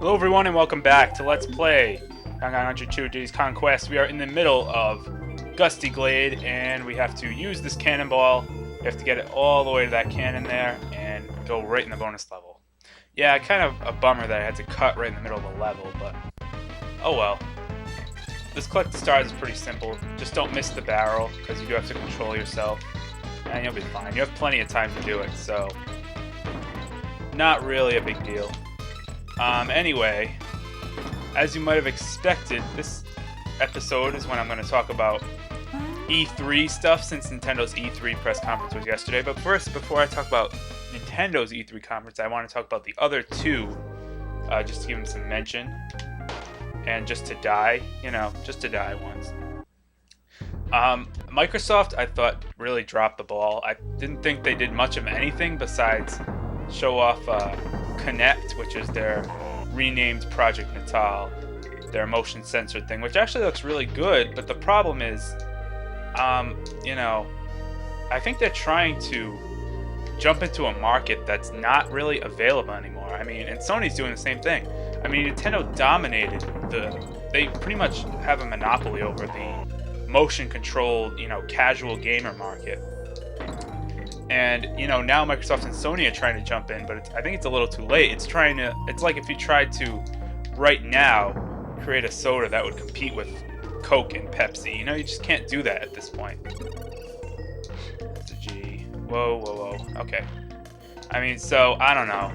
Hello everyone and welcome back to Let's Play Chute, Diddy's Conquest. We are in the middle of Gusty Glade and we have to use this cannonball. We have to get it all the way to that cannon there and go right in the bonus level. Yeah, kind of a bummer that I had to cut right in the middle of the level, but oh well. This collect the stars is pretty simple. Just don't miss the barrel because you do have to control yourself and you'll be fine. You have plenty of time to do it, so not really a big deal. Anyway, as you might have expected, this episode is when I'm going to talk about E3 stuff, since Nintendo's E3 press conference was yesterday. But first, before I talk about Nintendo's E3 conference, I want to talk about the other two, just to give them some mention, and just to die, just to die once. Microsoft, I thought, really dropped the ball. I didn't think they did much of anything besides show off Connect, which is their renamed Project Natal, their motion sensor thing, which actually looks really good. But the problem is, I think they're trying to jump into a market that's not really available anymore. I mean, and Sony's doing the same thing. I mean, Nintendo dominated they pretty much have a monopoly over the motion-controlled, casual gamer market. And, now Microsoft and Sony are trying to jump in, but I think it's a little too late. It's like if you tried to, right now, create a soda that would compete with Coke and Pepsi. You just can't do that at this point. That's a G. Whoa. Okay. I mean, so, I don't know.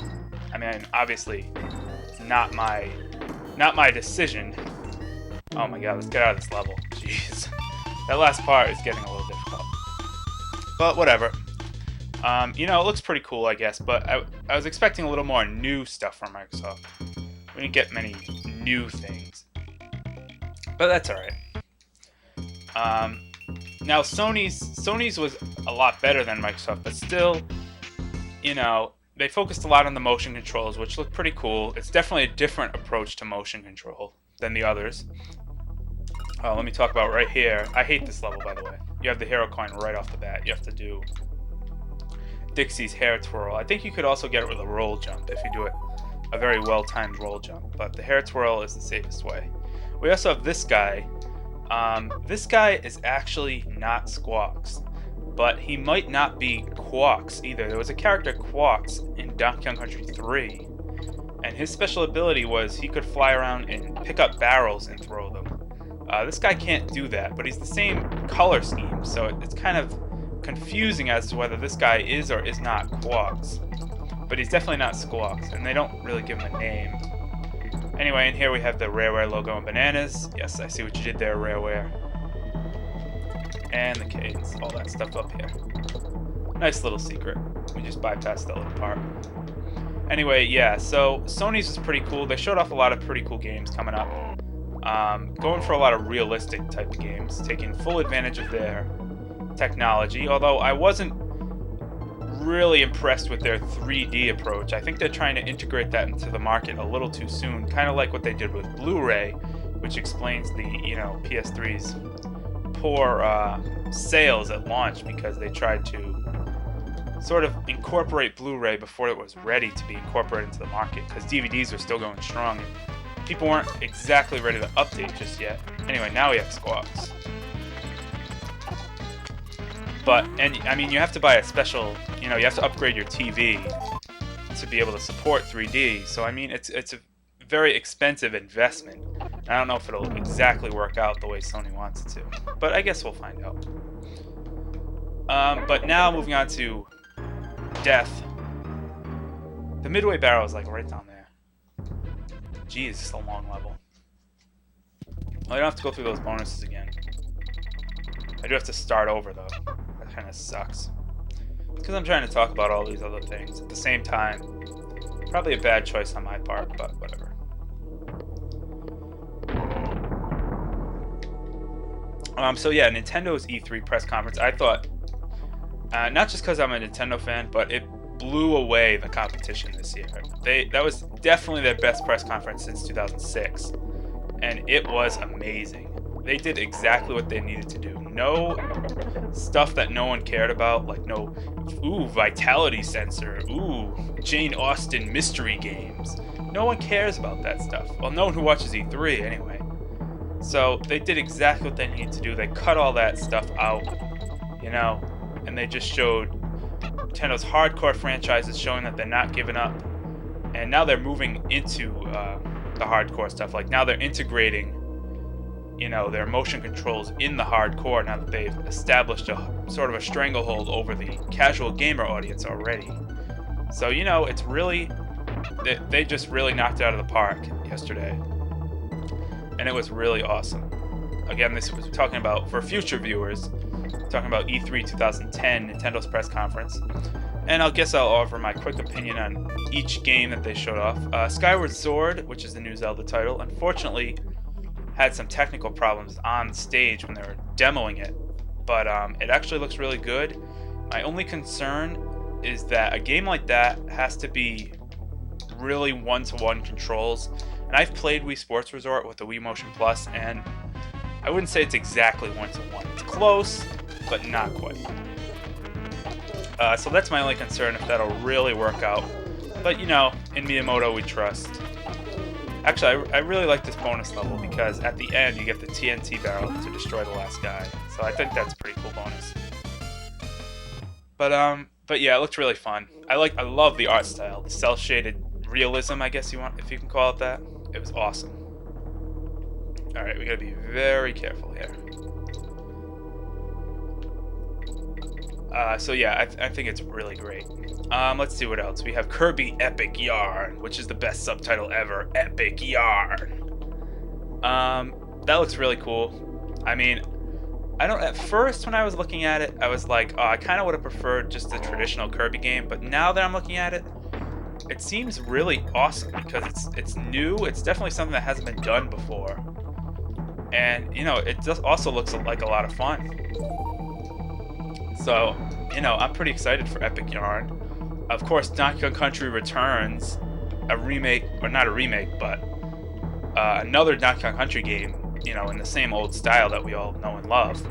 I mean, obviously, it's not my decision. Oh my god, let's get out of this level. Jeez. That last part is getting a little difficult. But whatever. It looks pretty cool, I guess, but I was expecting a little more new stuff from Microsoft. We didn't get many new things. But that's alright. Now, Sony's was a lot better than Microsoft, but still, they focused a lot on the motion controls, which look pretty cool. It's definitely a different approach to motion control than the others. Let me talk about right here. I hate this level, by the way. You have the hero coin right off the bat. You have to do Dixie's hair twirl. I think you could also get it with a roll jump if you do it a very well-timed roll jump, but the hair twirl is the safest way. We also have this guy. This guy is actually not Squawks, but he might not be Quawks either. There was a character Quawks in Donkey Kong Country 3, and his special ability was he could fly around and pick up barrels and throw them. This guy can't do that, but he's the same color scheme, so it's kind of confusing as to whether this guy is or is not Quawks. But he's definitely not Squawks, and they don't really give him a name. Anyway, in here we have the Rareware logo and bananas. Yes, I see what you did there, Rareware. And the cadence, all that stuff up here. Nice little secret. We just bypassed that little part. Anyway, yeah, so Sony's was pretty cool. They showed off a lot of pretty cool games coming up. Going for a lot of realistic type of games, taking full advantage of their technology, although I wasn't really impressed with their 3D approach. I think they're trying to integrate that into the market a little too soon, kind of like what they did with Blu-ray, which explains the, PS3's poor sales at launch, because they tried to sort of incorporate Blu-ray before it was ready to be incorporated into the market, because DVDs were still going strong. People weren't exactly ready to update just yet. Anyway, now we have Squawks. You have to buy a special, you have to upgrade your TV to be able to support 3D. So, it's a very expensive investment. I don't know if it'll exactly work out the way Sony wants it to. But I guess we'll find out. But now, moving on to Death. The midway barrel is like right down there. Geez, it's a long level. Well, I don't have to go through those bonuses again. I do have to start over, though. That kind of sucks. It's because I'm trying to talk about all these other things at the same time. Probably a bad choice on my part, but whatever. So yeah, Nintendo's E3 press conference, I thought, not just because I'm a Nintendo fan, but it blew away the competition this year. That was definitely their best press conference since 2006, and it was amazing. They did exactly what they needed to do. No stuff that no one cared about, like vitality sensor, Jane Austen mystery games. no one cares about that stuff. Well, no one who watches E3 anyway. So they did exactly what they needed to do. They cut all that stuff out, you know, and they just showed Nintendo's hardcore franchises, showing that they're not giving up. And now they're moving into the hardcore stuff. Like now they're integrating, you know, their motion controls in the hardcore now that they've established a sort of a stranglehold over the casual gamer audience already. So, you know, it's really, they just really knocked it out of the park yesterday. And it was really awesome. Again, this was talking about, for future viewers, talking about E3 2010, Nintendo's press conference. And I guess I'll offer my quick opinion on each game that they showed off. Skyward Sword, which is the new Zelda title, unfortunately had some technical problems on stage when they were demoing it. But it actually looks really good. My only concern is that a game like that has to be really one-to-one controls. And I've played Wii Sports Resort with the Wii Motion Plus, and I wouldn't say it's exactly one-to-one. It's close, but not quite. So that's my only concern, if that'll really work out. But, you know, in Miyamoto we trust. Actually, I really like this bonus level because at the end you get the TNT barrel to destroy the last guy. So I think that's a pretty cool bonus. But yeah, it looked really fun. I love the art style, the cel-shaded realism, I guess if you can call it that. It was awesome. All right, we gotta be very careful here. So yeah, I think it's really great. Let's see what else. We have Kirby Epic Yarn, which is the best subtitle ever. Epic Yarn. That looks really cool. I mean, at first when I was looking at it, I was like, oh, I kind of would have preferred just the traditional Kirby game, but now that I'm looking at it, it seems really awesome because it's new. It's definitely something that hasn't been done before. And, you know, it just also looks like a lot of fun. So, you know, I'm pretty excited for Epic Yarn. Of course, Donkey Kong Country Returns, a remake, or not a remake, but another Donkey Kong Country game, you know, in the same old style that we all know and love.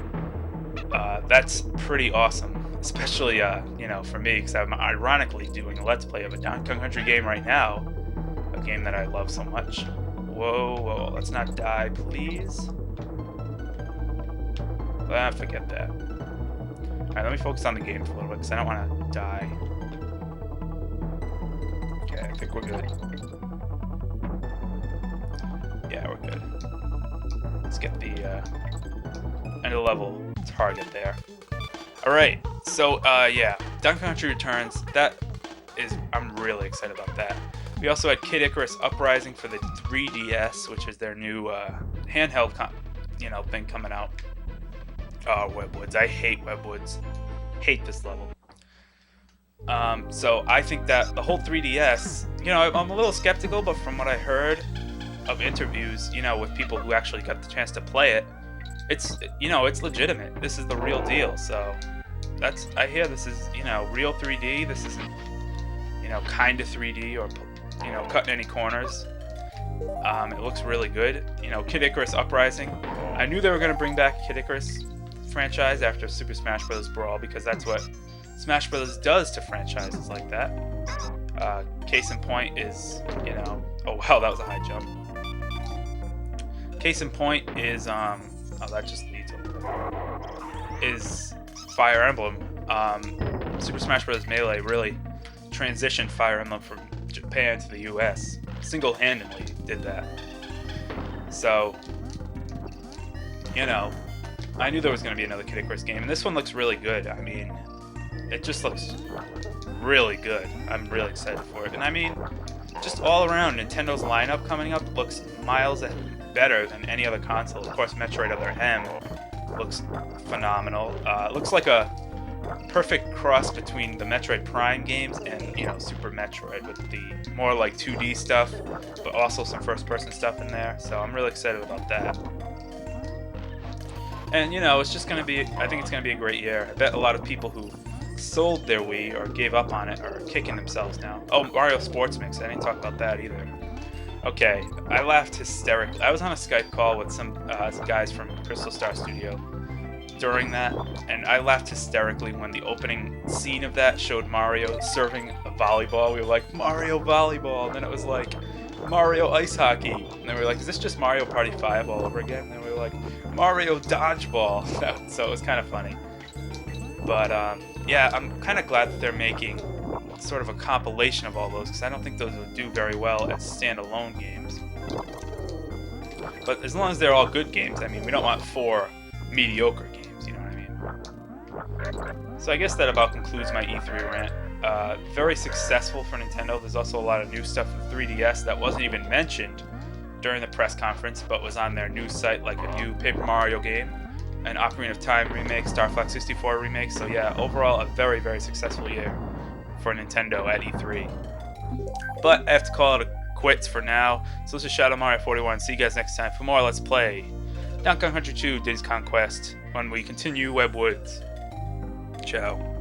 That's pretty awesome, especially, you know, for me, because I'm ironically doing a Let's Play of a Donkey Kong Country game right now, a game that I love so much. Whoa, whoa, let's not die, please. Forget that. Alright, let me focus on the game for a little bit, because I don't want to die. Okay, I think we're good. Yeah, we're good. Let's get the end of the level target there. Alright, so, yeah, Donkey Kong Country Returns, I'm really excited about that. We also had Kid Icarus Uprising for the 3DS, which is their new handheld, thing coming out. Oh, Webwoods. I hate Webwoods. Hate this level. So I think that the whole 3DS, you know, I'm a little skeptical, but from what I heard of interviews, you know, with people who actually got the chance to play it, it's, you know, it's legitimate. This is the real deal. So I hear this is, you know, real 3D. This isn't, you know, kind of 3D or, you know, cutting any corners. It looks really good. You know, Kid Icarus Uprising. I knew they were going to bring back Kid Icarus franchise after Super Smash Bros. Brawl, because that's what Smash Bros. Does to franchises like that. Case in point is, you know, oh wow, that was a high jump. Case in point is, oh, that just leads over there. Is Fire Emblem. Super Smash Bros. Melee really transitioned Fire Emblem from Japan to the US. Single-handedly did that. So, you know, I knew there was going to be another Kid Icarus game, and this one looks really good. I mean, it just looks really good. I'm really excited for it. And I mean, just all around, Nintendo's lineup coming up looks miles better than any other console. Of course, Metroid Other M looks phenomenal. It looks like a perfect cross between the Metroid Prime games and, you know, Super Metroid, with the more like 2D stuff, but also some first-person stuff in there. So I'm really excited about that. And, you know, it's just going to be, I think it's going to be a great year. I bet a lot of people who sold their Wii or gave up on it are kicking themselves now. Oh, Mario Sports Mix, I didn't talk about that either. Okay, I laughed hysterically. I was on a Skype call with some guys from Crystal Star Studio during that, and I laughed hysterically when the opening scene of that showed Mario serving a volleyball. We were like, Mario volleyball, and then it was like Mario Ice Hockey. And then we were like, is this just Mario Party 5 all over again? And then we were like, Mario Dodgeball. So it was kind of funny. But yeah, I'm kind of glad that they're making sort of a compilation of all those, because I don't think those would do very well as standalone games. But as long as they're all good games, I mean, we don't want 4 mediocre games, you know what I mean? So I guess that about concludes my E3 rant. Very successful for Nintendo. There's also a lot of new stuff in 3DS that wasn't even mentioned during the press conference, but was on their news site, like a new Paper Mario game, an Ocarina of Time remake, Star Fox 64 remake. So yeah, overall a very, very successful year for Nintendo at E3. But I have to call it quits for now. So this is Shadow Mario 41. See you guys next time for more Let's Play Donkey Kong Country 2 Diddy's Conquest when we continue Web Woods. Ciao.